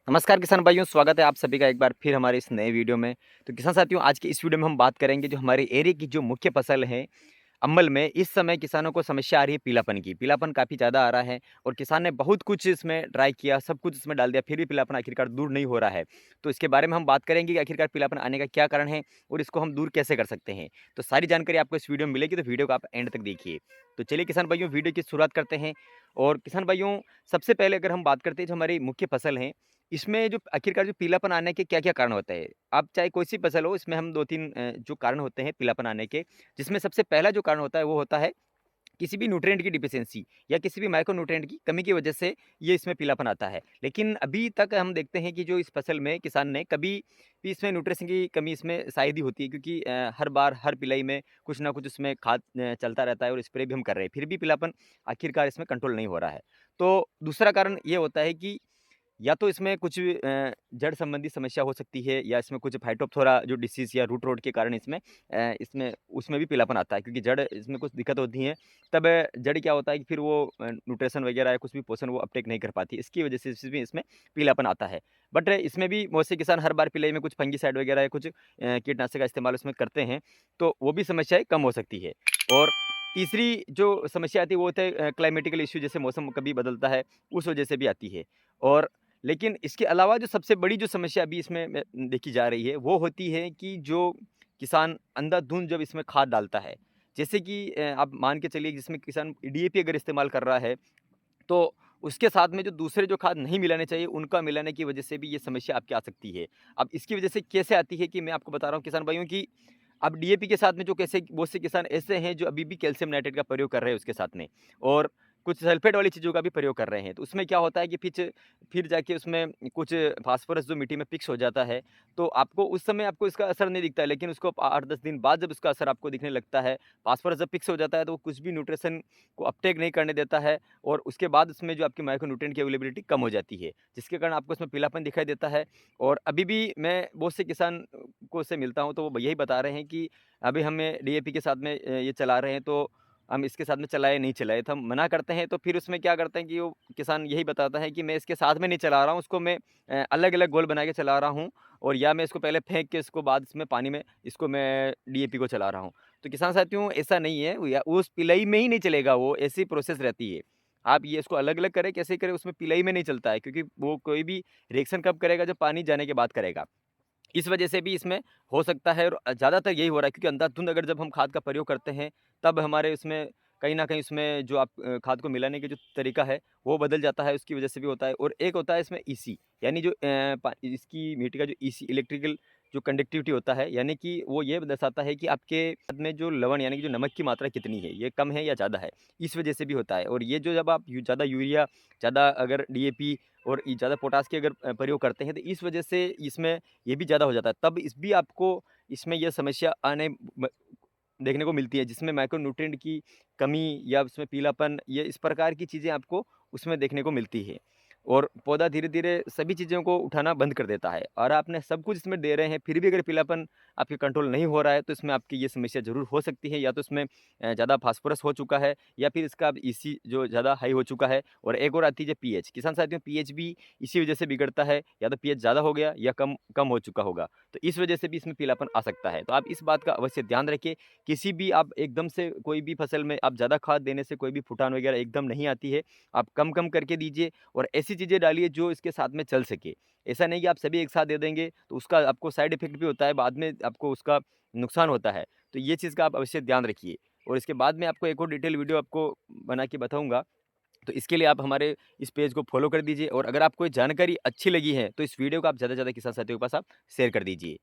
नमस्कार किसान भाइयों, स्वागत है आप सभी का एक बार फिर हमारे इस नए वीडियो में। तो किसान साथियों, आज की इस वीडियो में हम बात करेंगे जो हमारे एरिया की जो मुख्य फसल है, अम्ल में इस समय किसानों को समस्या आ रही है पीलापन की। पीलापन काफ़ी ज़्यादा आ रहा है और किसान ने बहुत कुछ इसमें ट्राई किया, सब कुछ इसमें डाल दिया, फिर भी पीलापन आखिरकार दूर नहीं हो रहा है। तो इसके बारे में हम बात करेंगे कि आखिरकार पीलापन आने का क्या कारण है और इसको हम दूर कैसे कर सकते हैं। तो सारी जानकारी आपको इस वीडियो में मिलेगी, तो वीडियो को आप एंड तक देखिए। तो चलिए किसान भाइयों, वीडियो की शुरुआत करते हैं। और किसान भाइयों, सबसे पहले अगर हम बात करते हैं जो हमारी मुख्य फसल है, इसमें जो आखिरकार जो पीलापन आने के क्या-क्या कारण होते हैं? आप चाहे कोई सी फसल हो, इसमें हम 2-3 जो कारण होते हैं पीलापन आने के, जिसमें सबसे पहला जो कारण होता है वो होता है किसी भी न्यूट्रिएंट की डिफिशियंसी या किसी भी माइक्रो न्यूट्रिएंट की कमी की वजह से ये इसमें पीलापन आता है। लेकिन अभी तक हम देखते हैं कि जो इस फसल में किसान ने कभी भी इसमें न्यूट्रिशन की कमी इसमें शायद ही होती है, क्योंकि हर बार हर पिलाई में कुछ ना कुछ उसमें खाद चलता रहता है और स्प्रे भी हम कर रहे हैं, फिर भी पीलापन आखिरकार इसमें कंट्रोल नहीं हो रहा है। तो दूसरा कारण ये होता है कि या तो इसमें कुछ जड़ संबंधी समस्या हो सकती है या इसमें कुछ फाइटोप्थोरा जो डिसीज़ या रूट रोट के कारण इसमें उसमें भी पीलापन आता है, क्योंकि जड़ इसमें कुछ दिक्कत होती है। तब जड़ क्या होता है कि फिर वो न्यूट्रिशन वगैरह या कुछ भी पोषण वो अपटेक नहीं कर पाती। इसकी वजह से इसमें पीलापन आता है। बट इसमें भी बहुत से किसान हर बार पिलाई में कुछ फंगिसाइड वगैरह या कुछ कीटनाशक का इस्तेमाल उसमें करते हैं, तो वो भी समस्याएँ कम हो सकती है। और तीसरी जो समस्या आती है वो होता है क्लाइमेटिकल इश्यू, जैसे मौसम कभी बदलता है, उस वजह से भी आती है। और लेकिन इसके अलावा जो सबसे बड़ी जो समस्या अभी इसमें देखी जा रही है, वो होती है कि जो किसान अंधाधुंध जब इसमें खाद डालता है, जैसे कि आप मान के चलिए जिसमें किसान डीएपी अगर इस्तेमाल कर रहा है, तो उसके साथ में जो दूसरे जो खाद नहीं मिलाने चाहिए, उनका मिलाने की वजह से भी ये समस्या आपकी आ सकती है। अब इसकी वजह से कैसे आती है कि मैं आपको बता रहा हूँ किसान भाइयों कि अब डीएपी के साथ में जो कैसे बहुत से किसान ऐसे हैं जो अभी भी कैल्शियम नाइट्रेट का प्रयोग कर रहे हैं उसके साथ में, और कुछ सल्फेट वाली चीज़ों का भी प्रयोग कर रहे हैं। तो उसमें क्या होता है कि फिर जाके उसमें कुछ फास्फोरस जो मिट्टी में फिक्स हो जाता है, तो आपको उस समय आपको इसका असर नहीं दिखता है, लेकिन उसको 8-10 दिन बाद जब उसका असर आपको दिखने लगता है, फास्फोरस जब फिक्स हो जाता है, तो वो कुछ भी न्यूट्रिशन को अपटेक नहीं करने देता है और उसके बाद उसमें जो आपकी माइक्रोन्यूट्रिएंट की अवेलेबिलिटी कम हो जाती है, जिसके कारण आपको उसमें पीलापन दिखाई देता है। और अभी भी मैं बहुत से किसान को से मिलता हूँ, तो वो यही बता रहे हैं कि अभी हमें डीएपी के साथ में ये चला रहे हैं, तो हम इसके साथ में चलाए नहीं चलाए, तो हम मना करते हैं, तो फिर उसमें क्या करते हैं कि वो किसान यही बताता है कि मैं इसके साथ में नहीं चला रहा हूँ, उसको मैं अलग-अलग घोल बना के चला रहा हूँ, और या मैं इसको पहले फेंक के इसको बाद इसमें पानी में इसको मैं डीएपी को चला रहा हूँ। तो किसान साथियों, ऐसा नहीं है, या उस पिलई में ही नहीं चलेगा वो, ऐसी प्रोसेस रहती है। आप ये इसको अलग-अलग करें, कैसे करें, उसमें पिलई में नहीं चलता है, क्योंकि वो कोई भी रिएक्शन कब करेगा, जब पानी जाने के बाद करेगा। इस वजह से भी इसमें हो सकता है, और ज़्यादातर यही हो रहा है, क्योंकि अंधाधुंध अगर जब हम खाद का प्रयोग करते हैं, तब हमारे उसमें कहीं न कहीं उसमें जो आप खाद को मिलाने का जो तरीका है, वो बदल जाता है, उसकी वजह से भी होता है। और एक होता है इसमें ईसी, यानी जो इसकी मिट्टी का जो ईसी इलेक्ट्रिकल जो कंडक्टिविटी होता है, यानी कि वो ये दर्शाता है कि आपके खाद में जो लवण यानी कि जो नमक की मात्रा कितनी है, ये कम है या ज़्यादा है। इस वजह से भी होता है, और ये जो जब आप ज़्यादा यूरिया, ज़्यादा अगर डीएपी और ज़्यादा पोटाश की अगर प्रयोग करते हैं, तो इस वजह से इसमें ये भी ज़्यादा हो जाता है। तब इस भी आपको इसमें ये समस्या आने ब देखने को मिलती है, जिसमें माइक्रोन्यूट्रिएंट की कमी या उसमें पीलापन, ये इस प्रकार की चीज़ें आपको उसमें देखने को मिलती है। और पौधा धीरे-धीरे सभी चीज़ों को उठाना बंद कर देता है, और आपने सब कुछ इसमें दे रहे हैं, फिर भी अगर पीलापन आपके कंट्रोल नहीं हो रहा है, तो इसमें आपकी ये समस्या ज़रूर हो सकती है। या तो इसमें ज़्यादा फास्फोरस हो चुका है, या फिर इसका अब ईसी जो ज़्यादा हाई हो चुका है। और एक और आती है पीएच। किसान साथियों, पीएच भी इसी वजह से बिगड़ता है, या तो पीएच ज़्यादा हो गया या कम कम हो चुका होगा। तो इस वजह से भी इसमें पीलापन आ सकता है। तो आप इस बात का अवश्य ध्यान रखिए। किसी भी आप एकदम से कोई भी फसल में आप ज़्यादा खाद देने से कोई भी फूटान वगैरह एकदम नहीं आती है। आप कम-कम करके दीजिए, और ऐसी चीज़ें डालिए जो इसके साथ में चल सके। ऐसा नहीं कि आप सभी एक साथ दे देंगे, तो उसका आपको साइड इफ़ेक्ट भी होता है, बाद में आपको उसका नुकसान होता है। तो ये चीज़ का आप अवश्य ध्यान रखिए। और इसके बाद में आपको एक और डिटेल वीडियो आपको बना के बताऊँगा। तो इसके लिए आप हमारे इस पेज को फ़ॉलो कर दीजिए, और अगर आपको ये जानकारी अच्छी लगी है, तो इस वीडियो को आप ज़्यादा से ज़्यादा किसान साथियों के पास आप शेयर कर दीजिए।